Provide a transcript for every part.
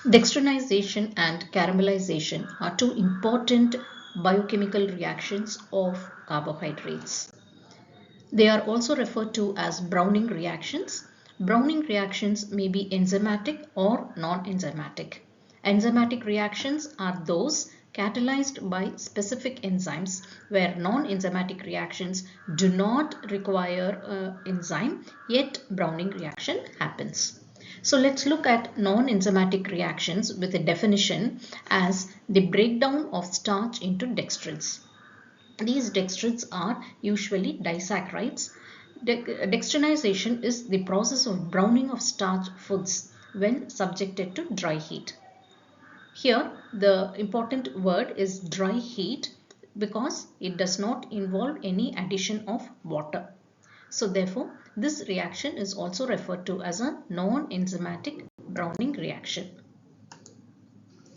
Dextrinization and caramelization are two important biochemical reactions of carbohydrates. They are also referred to as browning reactions. Browning reactions may be enzymatic or non-enzymatic. Enzymatic reactions are those catalyzed by specific enzymes, where non-enzymatic reactions do not require an enzyme, yet browning reaction happens. So let's look at non-enzymatic reactions with a definition as the breakdown of starch into dextrins. These dextrins are usually disaccharides. Dextrinization is the process of browning of starch foods when subjected to dry heat. Here the important word is dry heat because it does not involve any addition of water. So therefore this reaction is also referred to as a non-enzymatic browning reaction.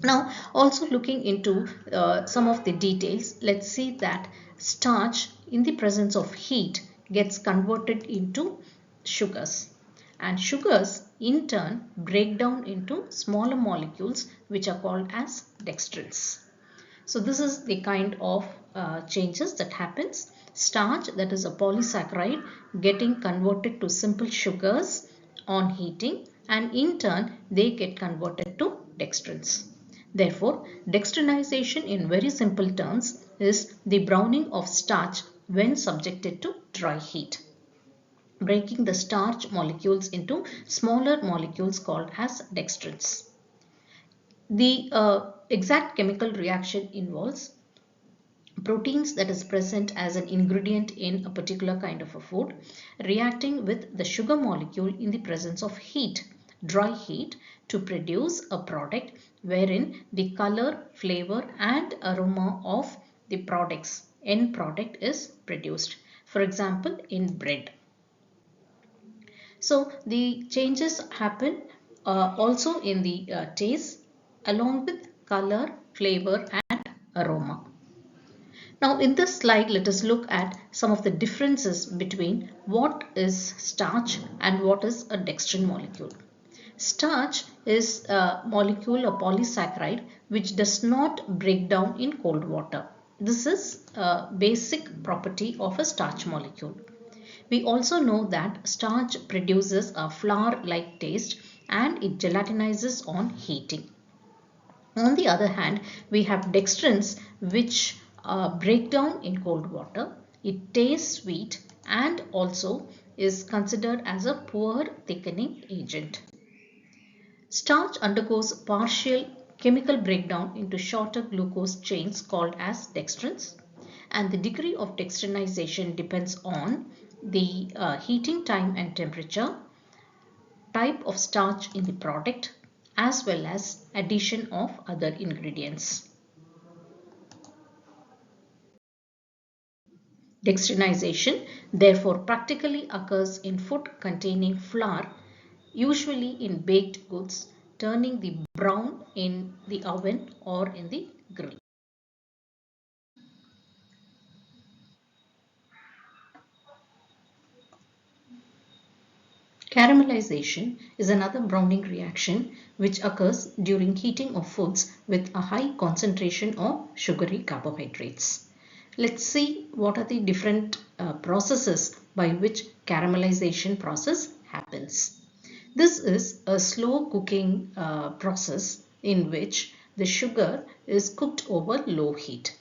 Now, also looking into some of the details, let's see that starch in the presence of heat gets converted into sugars, and sugars in turn break down into smaller molecules which are called as dextrins. So this is the kind of changes that happens. Starch, that is a polysaccharide, getting converted to simple sugars on heating, and in turn they get converted to dextrins. Therefore, dextrinization in very simple terms is the browning of starch when subjected to dry heat, breaking the starch molecules into smaller molecules called as dextrins. The exact chemical reaction involves proteins that is present as an ingredient in a particular kind of a food reacting with the sugar molecule in the presence of heat, dry heat, to produce a product wherein the color, flavor and aroma of the products, end product, is produced. For example, in bread. So the changes happen also in the taste along with color, flavor and aroma. Now in this slide, let us look at some of the differences between what is starch and what is a dextrin molecule. Starch is a molecule, a polysaccharide, which does not break down in cold water. This is a basic property of a starch molecule. We also know that starch produces a flour-like taste and it gelatinizes on heating. On the other hand, we have dextrins which break down in cold water. It tastes sweet and also is considered as a poor thickening agent. Starch undergoes partial chemical breakdown into shorter glucose chains called as dextrins, and the degree of dextrinization depends on the heating time and temperature, type of starch in the product, as well as addition of other ingredients. Dextrinization therefore practically occurs in food containing flour, usually in baked goods, turning the brown in the oven or in the grill. Caramelization is another browning reaction which occurs during heating of foods with a high concentration of sugary carbohydrates. Let's see what are the different processes by which caramelization process happens. This is a slow cooking process in which the sugar is cooked over low heat.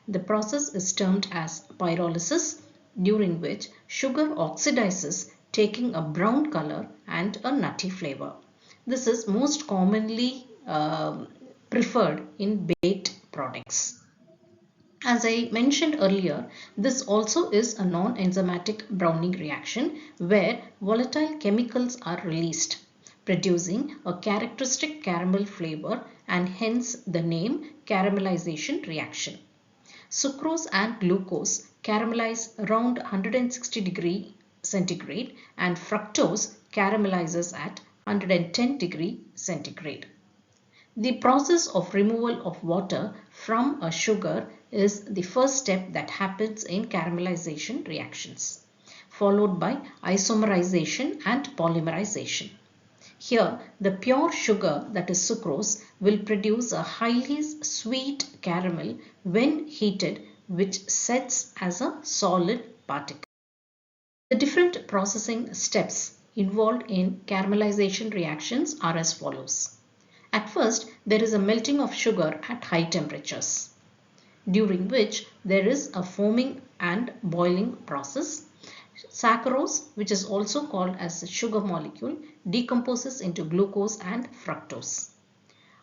The process is termed as pyrolysis, during which sugar oxidizes, taking a brown color and a nutty flavor. This is most commonly preferred in baked products. As I mentioned earlier, this also is a non-enzymatic browning reaction where volatile chemicals are released, producing a characteristic caramel flavor, and hence the name caramelization reaction. Sucrose and glucose caramelize around 160 degree centigrade and fructose caramelizes at 110 degree centigrade. The process of removal of water from a sugar is the first step that happens in caramelization reactions, followed by isomerization and polymerization. Here, the pure sugar, that is sucrose, will produce a highly sweet caramel when heated, which sets as a solid particle. The different processing steps involved in caramelization reactions are as follows. At first, there is a melting of sugar at high temperatures, during which there is a foaming and boiling process. Saccharose, which is also called as a sugar molecule, decomposes into glucose and fructose.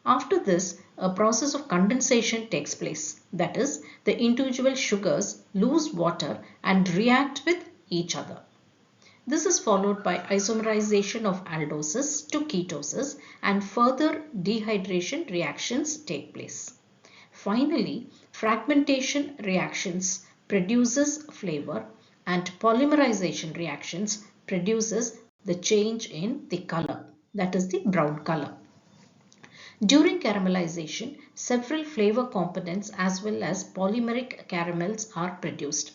After this, a process of condensation takes place. That is, the individual sugars lose water and react with each other. This is followed by isomerization of aldoses to ketosis, and further dehydration reactions take place. Finally, fragmentation reactions produces flavor, and polymerization reactions produces the change in the color, that is the brown color. During caramelization, several flavor components as well as polymeric caramels are produced.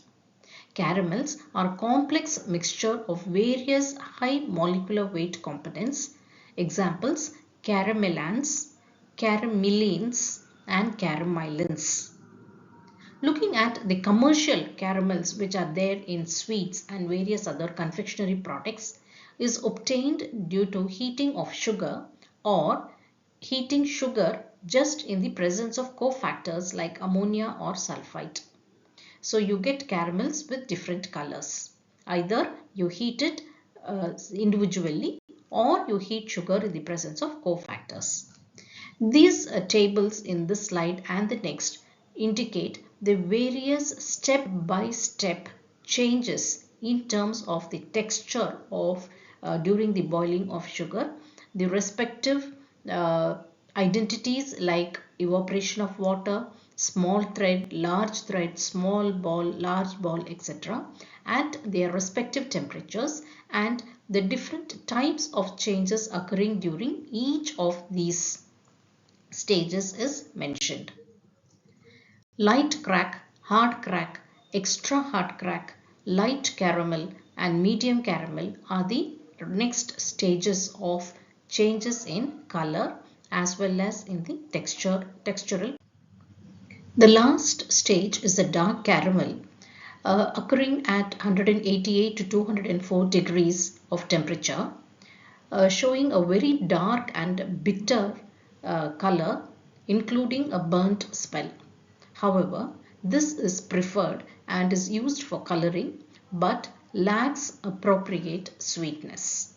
Caramels are a complex mixture of various high molecular weight components. Examples: caramelans, caramellins, and caramylins. Looking at the commercial caramels which are there in sweets and various other confectionery products is obtained due to heating of sugar or heating sugar just in the presence of cofactors like ammonia or sulfite. So you get caramels with different colors. Either you heat it individually or you heat sugar in the presence of cofactors. These tables in this slide and the next indicate the various step-by-step changes in terms of the texture of during the boiling of sugar, the respective identities like evaporation of water, small thread, small ball, large ball, etc., at their respective temperatures, and the different types of changes occurring during each of these stages is mentioned. Light crack, hard crack, extra hard crack, light caramel and medium caramel are the next stages of changes in color as well as in the textural. The last stage is the dark caramel, occurring at 188 to 204 degrees of temperature, showing a very dark and bitter color, including a burnt smell. However, this is preferred and is used for coloring but lacks appropriate sweetness.